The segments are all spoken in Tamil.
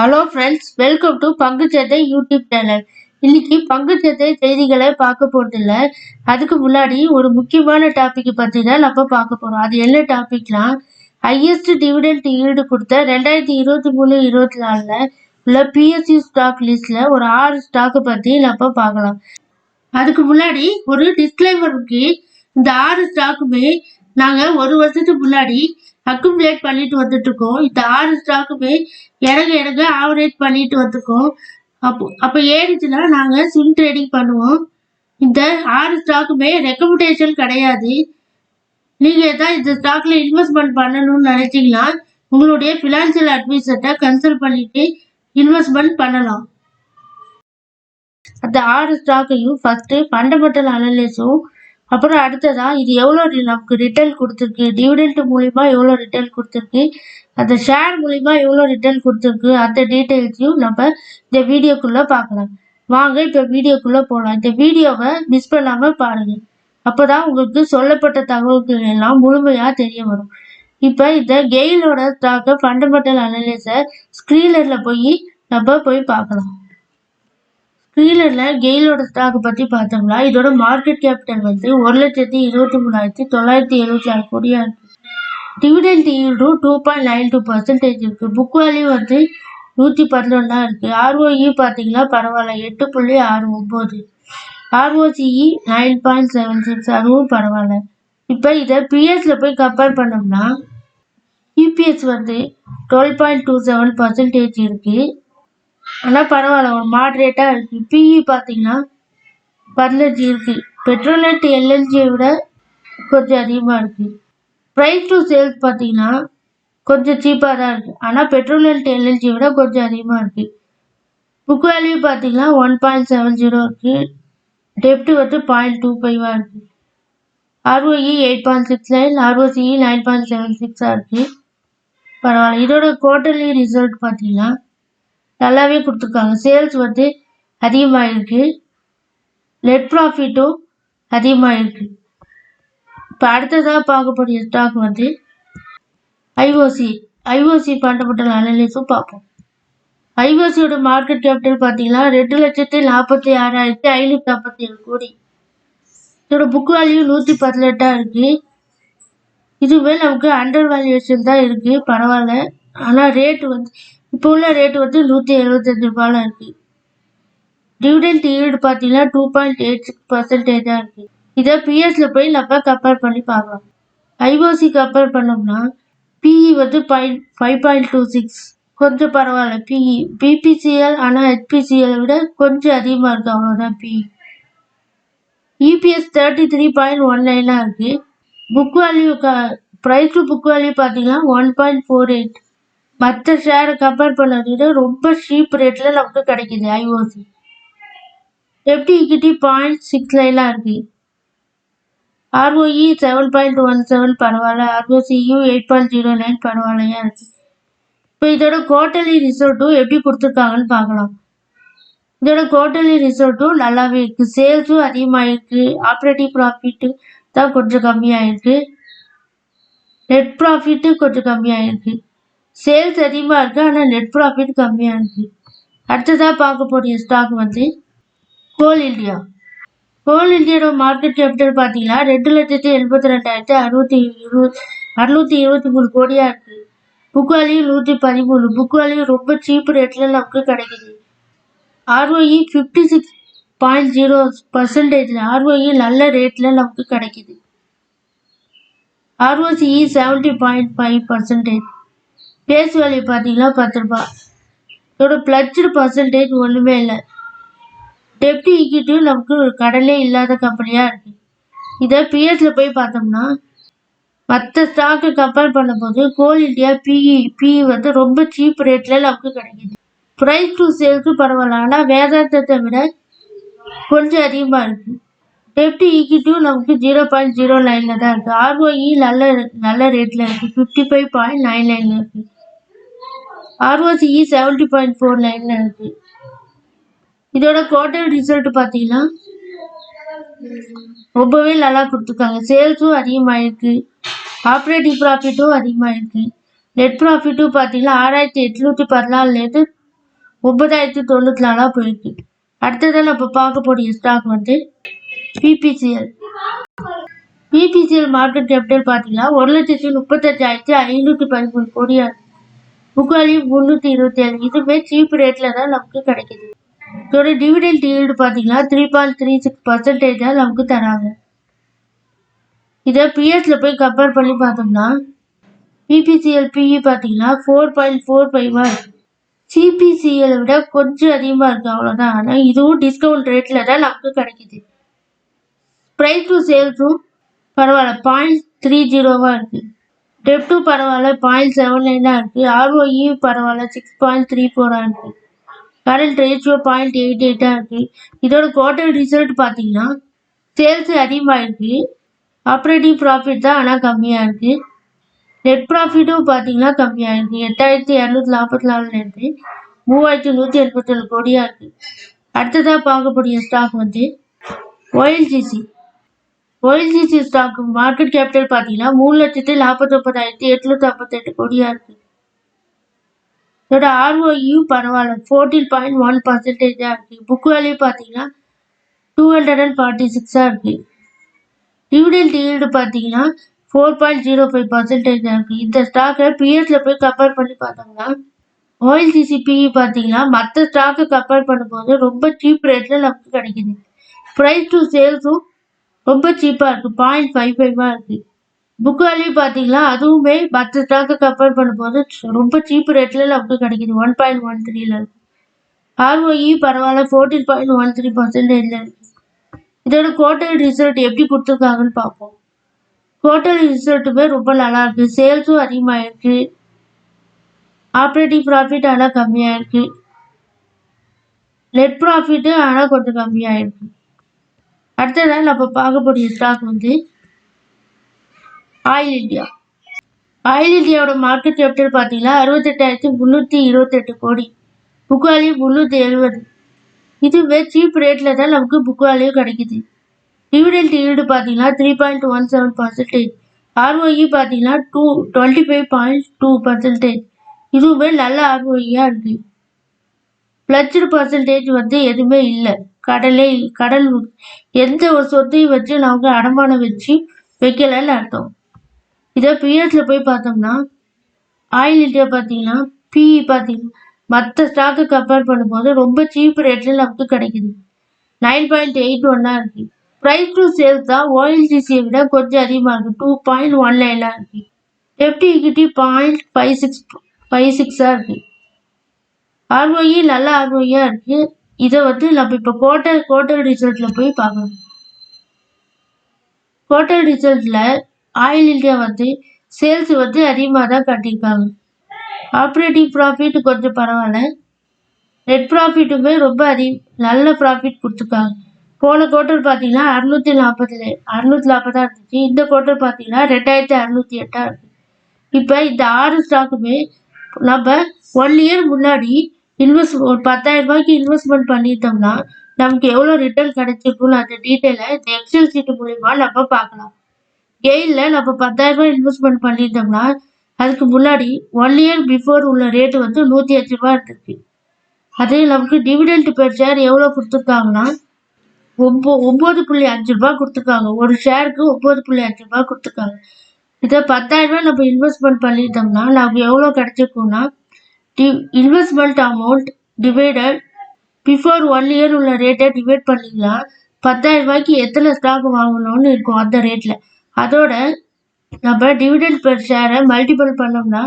ஹலோ ஃப்ரெண்ட்ஸ், வெல்கம் டு பங்குச்சந்தை யூடியூப் சேனல். இன்னைக்கு பங்குச்சந்தை செய்திகளை பார்க்க போறதில்ல. அதுக்கு முன்னாடி ஒரு முக்கியமான டாபிக் பற்றி தான் நம்ம பார்க்க போறோம். அது என்ன டாபிக்னா, ஹையஸ்ட் டிவிடெண்ட் ஈல்டு கொடுத்த 2023-24 உள்ள பிஎஸ்சி ஸ்டாக் லிஸ்ட்ல ஒரு 6 ஸ்டாக்கை பற்றி நம்ம பார்க்கலாம். அதுக்கு முன்னாடி ஒரு டிஸ்க்ளைமர் இருக்கு. இந்த 6 ஸ்டாக்குமே நாங்கள் ஒரு வருஷத்துக்கு முன்னாடி அக்குமுலேட் பண்ணிட்டு வந்துட்டு இருக்கோம். இந்த 6 ஸ்டாக்குமே இறங்க ஆவரேஜ் பண்ணிட்டு வந்துருக்கோம். அப்போ ஏறிச்சுன்னா நாங்கள் ஸ்விங் ட்ரேடிங் பண்ணுவோம். இந்த 6 ஸ்டாக்குமே ரெக்கமெண்டேஷன் கிடையாது. நீங்கள் தான் இந்த ஸ்டாக்ல இன்வெஸ்ட்மெண்ட் பண்ணணும்னு நினைச்சீங்கன்னா உங்களுடைய ஃபினான்சியல் அட்வைசர்கிட்ட கன்சல்ட் பண்ணிட்டு இன்வெஸ்ட்மெண்ட் பண்ணலாம். அந்த 6 ஸ்டாக்கையும் ஃபர்ஸ்ட் ஃபண்டமெண்டல் அனலைஸும், அப்புறம் அடுத்ததா இது எவ்வளோ நமக்கு ரிட்டர்ன் கொடுத்துருக்கு, டிவிடெண்ட் மூலிமா எவ்வளோ ரிட்டர்ன் கொடுத்துருக்கு, அந்த ஷேர் மூலிமா எவ்வளோ ரிட்டர்ன் கொடுத்துருக்கு, அந்த டீட்டெயில்ஸையும் நம்ம இந்த வீடியோக்குள்ளே பார்க்கலாம். வாங்க இப்போ வீடியோக்குள்ளே போகலாம். இந்த வீடியோவை மிஸ் பண்ணாமல் பாருங்கள். அப்போ தான் உங்களுக்கு சொல்லப்பட்ட தகவல்கள் எல்லாம் முழுமையாக தெரிய வரும். இப்போ இந்த கெயிலோட ஸ்டாக்கை ஃபண்டமெண்டல் அனலைஸை ஸ்க்ரீனரில் நம்ம போய் பார்க்கலாம். ஸ்க்ரீனில் கெயிலோட ஸ்டாக் பற்றி பார்த்தோம்னா இதோட மார்க்கெட் கேபிட்டல் 1,23,976 கோடியாக இருக்குது. டிவிடெண்ட் ஈல்டும் 2.92% இருக்குது. புக் வேல்யூ 111 இருக்குது. ROE பார்த்தீங்கன்னா பரவாயில்ல, 8.69. ROCE 9.76, அதுவும் பரவாயில்ல. இப்போ இதை பிஎஸ்ல போய் கம்பேர் பண்ணோம்னா EPS 12.27% இருக்குது. ஆனால் பரவாயில்ல, ஒரு மாட்ரேட்டாக இருக்குது. பிஇ பார்த்தீங்கன்னா 15 இருக்குது. பெட்ரோநெட் எல்என்ஜியை விட கொஞ்சம் அதிகமாக இருக்குது. ப்ரைஸ் டு சேல்ஸ் பார்த்தீங்கன்னா கொஞ்சம் சீப்பாக தான் இருக்குது. ஆனால் பெட்ரோநெட் எல்என்ஜியை விட கொஞ்சம் அதிகமாக இருக்குது. புக் வேல்யூ பார்த்தீங்கன்னா 1.70 இருக்குது. டெப்ட் 0.25 இருக்குது. ROE 8.69, ROCE 9.76 இருக்குது. பரவாயில்ல. இதோட குவார்டர்லி ரிசல்ட் பார்த்தீங்கன்னா நல்லாவே கொடுத்துருக்காங்க. சேல்ஸ் அதிகமாக இருக்குது. நெட் ப்ராஃபிட்டும் அதிகமாக இருக்குது. இப்போ அடுத்ததாக பார்க்கக்கூடிய ஸ்டாக் ஐஓசி ஃபண்டமெண்டல் அனலைஸும் பார்ப்போம். ஐஓசியோட மார்க்கெட் கேபிட்டல் பார்த்தீங்கன்னா 2,46,557 கோடி. இதோட புக் வேல்யூ 118 இருக்குது. இதுவே நமக்கு அண்டர் வேல்யூவேஷன் தான் இருக்குது. பரவாயில்ல. ஆனால் ரேட்டு இப்போ உள்ள ரேட்டு 175 ரூபாயில் இருக்குது. டிவிடெண்ட் ஈல்டு பார்த்தீங்கன்னா 2.86% இருக்குது. இதை பிஎஸ்ல போய் நம்ம கம்பேர் பண்ணி பார்க்கலாம். ஐஓசி கம்பேர் பண்ணோம்னா பிஇ 5.26, கொஞ்சம் பரவாயில்ல. பிஇ பிபிசிஎல் ஆனால் ஹெச்பிசிஎல் விட கொஞ்சம் அதிகமாக இருக்குது, அவ்வளோதான் பிஇ. EPS 33.19 இருக்குது. Book value price to book value பார்த்தீங்கன்னா 1.48. மற்ற ஷேரை கம்பேர் பண்ணதை விட ரொம்ப சீப் ரேட்டில் நமக்கு கிடைக்கிது ஐஓசி. டெப்ட் ஈக்விட்டி 0.69 இருக்குது. ROE 7.17 பரவாயில்ல. ROCE 8.09 பரவாயில்லையா இருக்குது. இப்போ இதோட குவார்டர்லி ரிசல்ட்டும் எப்படி கொடுத்துருக்காங்கன்னு பார்க்கலாம். இதோட குவார்டர்லி ரிசல்ட்டும் நல்லாவே இருக்குது. சேல்ஸும் அதிகமாக இருக்குது. ஆப்ரேட்டிங் ப்ராஃபிட்டு தான் கொஞ்சம் கம்மியாக இருக்குது. நெட் ப்ராஃபிட்டு கொஞ்சம் கம்மியாக இருக்குது. சேல்ஸ் அதிகமாக இருக்குது, ஆனால் நெட் ப்ராஃபிட் கம்மியாக இருக்குது. அடுத்ததாக பார்க்க போகிற ஸ்டாக் கோல் இந்தியா. கோல் இந்தியாவோட மார்க்கெட் கேபிட்டல் பார்த்தீங்கன்னா 2,82,623 கோடியாக இருக்குது. Book value 113. புக் வேல்யூ ரொம்ப சீப் ரேட்டில் நமக்கு கிடைக்குது. ROE 56.0%. ROE நல்ல ரேட்டில் நமக்கு கிடைக்குது. ROCE 70.5%. பேஸ் வேல்யூ பார்த்தீங்கன்னா 10 ரூபா. இதோட பிளட்ஜ்டு பர்சன்டேஜ் ஒன்றுமே இல்லை. டெப்ட் ஈக்விட்டியும் நமக்கு ஒரு கடலே இல்லாத கம்பெனியாக இருக்குது. இதை பிஎஸ்ல போய் பார்த்தோம்னா மற்ற ஸ்டாக்கை கம்பேர் பண்ணும்போது கோல் இந்தியா பிஇ ரொம்ப சீப் ரேட்டில் நமக்கு கிடைக்கிது. ப்ரைஸ் டு சேல்ஸும் பரவாயில்ல, ஆனால் வேதாந்தத்தை விட கொஞ்சம் அதிகமாக இருக்குது. டெப்ட் ஈக்விட்டியும் நமக்கு 0.09 தான் இருக்குது. ROE நல்ல ரேட்டில் இருக்குது. 55.99 இருக்குது. ROCE 70.49 இருக்குது. இதோட குவார்டர் ரிசல்ட் பார்த்தீங்கன்னா ரொம்பவே நல்லா கொடுத்துருக்காங்க. சேல்ஸும் அதிகமாக இருக்குது. ஆப்ரேட்டிங் ப்ராஃபிட்டும் அதிகமாக இருக்குது. நெட் ப்ராஃபிட்டும் பார்த்தீங்கன்னா 6,814 9,094 போயிருக்கு. அடுத்ததான் நம்ம பார்க்க போகிற ஸ்டாக் வந்து பிபிசிஎல். பிபிசிஎல் மார்க்கெட் கேபிட்டல் பார்த்தீங்கன்னா 1,35,513 கோடியா இருக்கு. Book value 327. இதுவே சீப் ரேட்ல தான் நமக்கு கிடைக்குது. இதோட டிவிடெண்ட் ஈல்டு பார்த்தீங்கன்னா 3.36% நமக்கு தராங்க. இதை பிஎஸ்ல போய் கம்பேர் பண்ணி பார்த்தோம்னா பிபிசிஎல் பிஇ பார்த்தீங்கன்னா 4.45 இருக்கு. சிபிசிஎல் விட கொஞ்சம் அதிகமாக இருக்குது, அவ்வளோதான். ஆனால் இதுவும் டிஸ்கவுண்ட் ரேட்டில் தான் நமக்கு கிடைக்குது. ப்ரைஸ் டு சேல்ஸும் பரவாயில்ல, 0.30 இருக்குது. டெப்டும் பரவாயில்ல, 0.79 இருக்குது. ஆர்ஓஇ பரவாயில்ல, 6.34 இருக்குது. கரண்ட் ரேஷியோ 0.88 இருக்குது. இதோட குவார்டர் ரிசல்ட் பார்த்தீங்கன்னா சேல்ஸ் அதிகமாக இருக்குது, ஆப்ரேட்டிங் ப்ராஃபிட் தான் ஆனால் கம்மியாக இருக்குது. நெட் ப்ராஃபிட்டும் பார்த்தீங்கன்னா கம்மியாக இருக்குது. 8,244 3,187 கோடியாக இருக்குது. அடுத்ததாக பார்க்கக்கூடிய ஸ்டாக் வந்து ONGC. ONGC stock market capital பார்த்தீங்கன்னா 3,49,858 கோடியாக இருக்குது. இதோட ஆர்ஓஇயும் பரவாயில்ல, 14.1% இருக்குது. புக் வேல்யூ பார்த்தீங்கன்னா 246 இருக்குது. டிவிடெண்ட் ஈல்டு பார்த்தீங்கன்னா 4.05% இருக்கு. இந்த ஸ்டாக்கை பிஎஸ்ல போய் கம்பேர் பண்ணி பார்த்தோம்னா ONGC பிஇ பார்த்தீங்கன்னா மற்ற ஸ்டாக்கை கம்பேர் பண்ணும்போது ரொம்ப சீப் ரேட்ல நமக்கு கிடைக்குது. ப்ரைஸ் டு சேல்ஸும் ரொம்ப சீப்பாக இருக்குது, 0.55 இருக்குது. புக் வேல்யூ பார்த்தீங்கன்னா அதுவுமே மற்ற ஸ்டாக்கை கம்பேர் பண்ணும்போது ரொம்ப சீப் ரேட்ல நமக்கு கிடைக்குது, 1.13 இருக்கு. ஆர்ஓஇ பரவாயில்ல, 14.13% இருக்கு. இதோட குவார்டர் ரிசல்ட் எப்படி கொடுத்துருக்காங்கன்னு பார்ப்போம். குவார்டர் ரிசல்ட்டுமே ரொம்ப நல்லா இருக்கு. சேல்ஸும் அதிகமாக இருக்கு, ஆப்ரேட்டிங் ப்ராஃபிட் ஆனால் கம்மியாக இருக்கு, நெட் ப்ராஃபிட்டு ஆனால் கொஞ்சம் கம்மியாக இருக்கு. அடுத்ததான் நம்ம பார்க்கக்கூடிய ஸ்டாக் வந்து ஆயில் இந்தியா. ஆயில் இந்தியாவோட மார்க்கெட் கேபிட்டல் பார்த்தீங்கன்னா 68,328 கோடி. Book value 370. இதுவே சீப் ரேட்ல தான் நமக்கு புக் வேல்யூ கிடைக்குது. டிவிடெண்ட் ஈல்டு பார்த்தீங்கன்னா 3.17%. ஆர்ஓஇ பார்த்தீங்கன்னா 25.2%. இதுவுமே நல்ல ஆர்ஓஇயா இருக்கு. பிளட்ஜ்டு பர்சன்டேஜ் வந்து எதுவுமே இல்லை. கடல் எந்த ஒரு சொத்தையும் வச்சு நமக்கு அடமானம் வச்சு வைக்கலன்னு அர்த்தம். இதை பிஎஸ்ல போய் பார்த்தோம்னா ஆயில் இந்தியா பார்த்தீங்கன்னா பிஇ பார்த்தீங்கன்னா மற்ற ஸ்டாக்கை கம்பேர் பண்ணும்போது ரொம்ப சீப் ரேட்ல நமக்கு கிடைக்குது, 9.81 இருக்கு. ப்ரைஸ் டு சேல்ஸ் தான் ONGCயை விட கொஞ்சம் அதிகமாக இருக்கு, 2.19 இருக்கு. டெப்ட் ஈக்விட்டி 0.56 இருக்கு. ஆர்ஓஇ நல்ல ஆர்ஓஇயா இருக்கு. இதை வந்து நம்ம இப்போ குவார்டர் ரிசல்ட்ல போய் பார்க்கணும். குவார்டர் ரிசல்ட்ல ஆயில் இந்தியா வந்து சேல்ஸ் வந்து அதிகமாக தான் காட்டியிருக்காங்க. ஆப்ரேட்டிங் ப்ராஃபிட் கொஞ்சம் பரவாயில்ல, நெட் ப்ராஃபிட்டுமே ரொம்ப நல்ல ப்ராஃபிட் கொடுத்துருக்காங்க. போன குவார்டர் பார்த்தீங்கன்னா 640 இருந்துச்சு. இந்த குவார்டர் பார்த்தீங்கன்னா 2,608 இருக்கு. இப்போ இந்த 6 ஸ்டாக்குமே நம்ம 1 இயர் முன்னாடி ஒரு 10,000 ரூபாய்க்கு இன்வெஸ்ட்மெண்ட் பண்ணிட்டோம்னா நமக்கு எவ்வளோ ரிட்டர்ன் கிடைச்சிருக்கும்னு அந்த டீட்டெயிலை இந்த எக்ஸல் சீட்டு மூலிமா நம்ம பார்க்கலாம். கெயிலில் நம்ம 10,000 ரூபாய் இன்வெஸ்ட்மெண்ட் பண்ணிட்டோம்னா அதுக்கு முன்னாடி 1 இயர் பிஃபோர் உள்ள ரேட்டு வந்து 105 ரூபா இருந்துச்சு. அதே நமக்கு டிவிடெண்ட் பெர் ஷேர் எவ்வளோ கொடுத்துருக்காங்கன்னா 9.5 ரூபா கொடுத்துருக்காங்க. ஒரு ஷேருக்கு 9.5 ரூபா கொடுத்துருக்காங்க. இதை 10,000 ரூபாய் நம்ம இன்வெஸ்ட்மெண்ட் பண்ணிட்டோம்னா நமக்கு எவ்வளோ கிடைச்சிருக்கும்னா investment amount divided before 1 year உள்ள ரேட்டை டிவைட் பண்ணிங்கன்னா 10,000 ரூபாய்க்கு எத்தனை ஸ்டாக் வாங்கணும்னு இருக்கும் அந்த ரேட்டில். அதோட நம்ம டிவிடெண்ட் பெர் ஷேரை மல்டிபிள் பண்ணோம்னா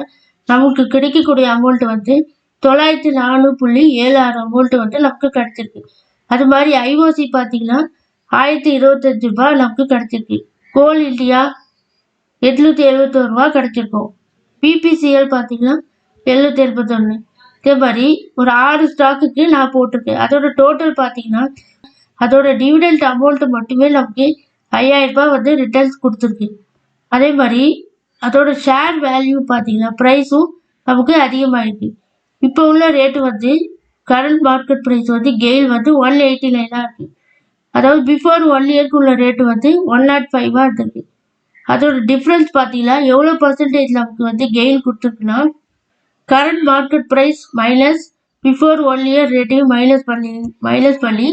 நமக்கு கிடைக்கக்கூடிய அமௌண்ட் வந்து 904.76 அமௌண்ட் வந்து நமக்கு கிடைச்சிருக்கு. அது மாதிரி ஐஓசி பார்த்தீங்கன்னா 1,025 ரூபாய் நமக்கு கிடைச்சிருக்கு. கோல் இந்தியா 871 ரூபா கிடைச்சிருக்கும். பிபிசிஎல் பார்த்தீங்கன்னா 781. இதே மாதிரி ஒரு 6 ஸ்டாக்குக்கு நான் போட்டிருக்கேன். அதோட டோட்டல் பார்த்தீங்கன்னா அதோட டிவிடெண்ட் அமௌண்ட் மட்டுமே நமக்கு 5,000 ரூபாய் வந்து ரிட்டர்ன்ஸ் கொடுத்துருக்கு. அதே மாதிரி அதோட ஷேர் வேல்யூ பார்த்தீங்கன்னா ப்ரைஸும் நமக்கு அதிகமாகிருக்கு. இப்போ உள்ள ரேட்டு வந்து கரண்ட் மார்க்கெட் ப்ரைஸ் வந்து கெயில் வந்து 189 இருக்குது. அதாவது பிஃபோர் 1 இயர்க்கு உள்ள ரேட்டு வந்து 105 இருந்திருக்கு. அதோட டிஃப்ரென்ஸ் பார்த்தீங்கன்னா எவ்வளோ பர்சன்டேஜ் நமக்கு வந்து கெயில் கொடுத்துருக்குன்னா current market price minus before 1 year ரேட்டையும் மைனஸ் பண்ணி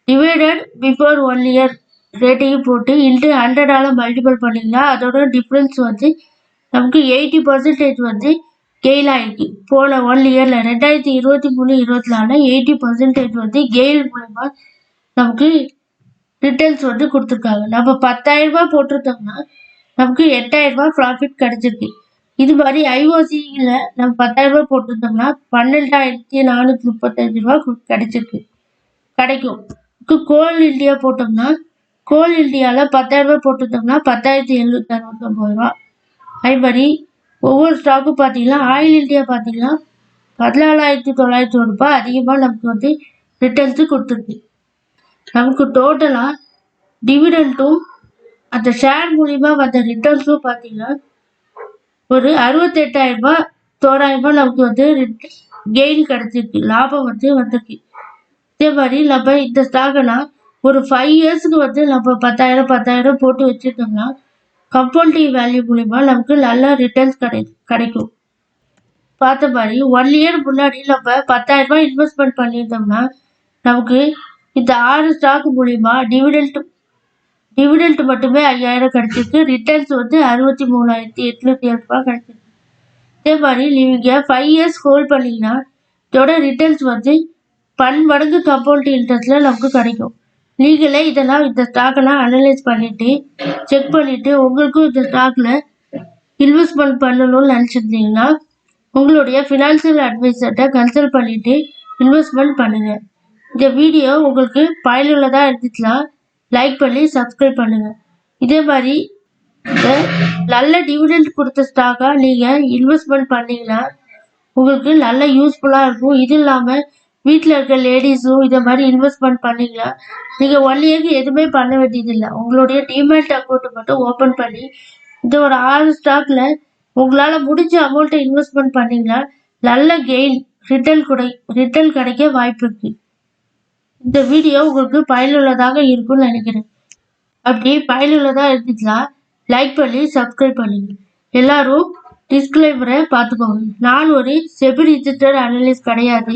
டிவைடட் பிஃபோர் 1 இயர் ரேட்டையும் போட்டு இன்ட்டு 100ஆல் மல்டிபிள் பண்ணிங்கன்னா அதோட டிஃப்ரென்ஸ் வந்து நமக்கு 80% வந்து கெயில் ஆகிருக்கு. போன 1 இயரில் 2023-24 80% வந்து கெயில் மூலமா நமக்கு ரிட்டர்ன்ஸ் வந்து கொடுத்துருக்காங்க. நம்ம 10,000 ரூபாய் போட்டிருந்தோம்னா நமக்கு 8,000 ரூபாய் ப்ராஃபிட் கிடைச்சிருக்கு. இது மாதிரி ஐஓசியில் நம்ம 10,000 ரூபாய் போட்டிருந்தோம்னா 12,435 ரூபாய் கிடைக்கும். கோல் இந்தியா போட்டோம்னா கோல் இந்தியாவில் 10,000 ரூபாய் போட்டிருந்தோம்னா 10,769 ரூபா. அதே மாதிரி ஒவ்வொரு ஸ்டாக்கும் பார்த்தீங்கன்னா ஆயில் இந்தியா பார்த்தீங்கன்னா 14,901 ரூபாய் அதிகமாக நமக்கு வந்து ரிட்டர்ன்ஸு கொடுத்துருக்கு. நமக்கு டோட்டலாக டிவிடெண்டும் அந்த ஷேர் மூலிமா வந்த ரிட்டர்ன்ஸும் பார்த்தீங்கன்னா ஒரு 68,000 ரூபாய் தோராயமாக நமக்கு வந்து கெயின் கிடைச்சிருக்கு, லாபம் வந்து வந்திருக்கு. இதே மாதிரி நம்ம இந்த ஸ்டாக்னா ஒரு 5 இயர்ஸுக்கு வந்து நம்ம 10,000 போட்டு வச்சுருந்தோம்னா கம்பவுண்டிங் வேல்யூ மூலிமா நமக்கு நல்ல ரிட்டர்ன்ஸ் கிடைக்கும். பார்த்த மாதிரி 1 இயர் முன்னாடி நம்ம 10,000 ரூபாய் இன்வெஸ்ட்மெண்ட் பண்ணியிருந்தோம்னா நமக்கு இந்த 6 ஸ்டாக் மூலிமா டிவிடெண்ட் மட்டுமே 5,000 கிடைச்சிருக்கு. ரிட்டர்ன்ஸ் வந்து 63,807 ரூபாய் கிடைச்சிருக்கு. இதே மாதிரி நீங்கள் 5 இயர்ஸ் ஹோல்ட் பண்ணிங்கன்னா இதோட ரிட்டர்ன்ஸ் வந்து 10 மடங்கு கம்பவுண்டிங் இன்ட்ரெஸ்ட்டில் நமக்கு கிடைக்கும். நீங்களே இந்த ஸ்டாக்கெல்லாம் அனலைஸ் பண்ணிவிட்டு செக் பண்ணிவிட்டு உங்களுக்கும் இந்த ஸ்டாக்கில் இன்வெஸ்ட்மெண்ட் பண்ணணும்னு நினச்சிருந்தீங்கன்னா உங்களுடைய ஃபினான்ஷியல் அட்வைசர்கிட்ட கன்சல்ட் பண்ணிவிட்டு இன்வெஸ்ட்மெண்ட் பண்ணுங்கள். இந்த வீடியோ உங்களுக்கு பயனுள்ளதாக இருந்துச்சுன்னா லைக் பண்ணி சப்ஸ்கிரைப் பண்ணுங்கள். இதே மாதிரி நல்ல டிவிடெண்ட் கொடுத்த ஸ்டாக்காக நீங்கள் இன்வெஸ்ட்மெண்ட் பண்ணிங்கன்னா உங்களுக்கு நல்ல யூஸ்ஃபுல்லாக இருக்கும். இது இல்லாமல் வீட்டில் இருக்க லேடிஸும் இதை மாதிரி இன்வெஸ்ட்மெண்ட் பண்ணிங்கன்னா நீங்கள் 1 இயருக்கு எதுவுமே பண்ண வேண்டியதில்லை. உங்களுடைய டிமேட் அக்கௌண்ட்டை மட்டும் ஓப்பன் பண்ணி இந்த ஒரு 6 ஸ்டாக்கில் உங்களால் முடிஞ்ச அமௌண்ட்டை இன்வெஸ்ட்மெண்ட் பண்ணிங்கன்னா நல்ல கெயின் ரிட்டர்ன் கிடைக்க வாய்ப்பு இருக்குது. இந்த வீடியோ உங்களுக்கு பயனுள்ளதாக இருக்கும்னு நினைக்கிறேன். அப்படி பயனுள்ளதாக இருந்துச்சுன்னா லைக் பண்ணி சப்ஸ்கிரைப் பண்ணுங்க. எல்லாரும் டிஸ்க்ளைமரை பார்த்துக்கோங்க. நான் ஒரு செபி ரிஜிஸ்டர்ட் அனலிஸ்ட் கிடையாது.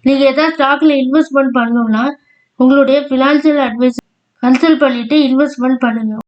நீங்கள் எதாவது ஸ்டாக்கில் இன்வெஸ்ட்மெண்ட் பண்ணணும்னா உங்களுடைய ஃபினான்ஷியல் அட்வைஸ் கன்சல்ட் பண்ணிவிட்டு இன்வெஸ்ட்மெண்ட் பண்ணுங்கள்.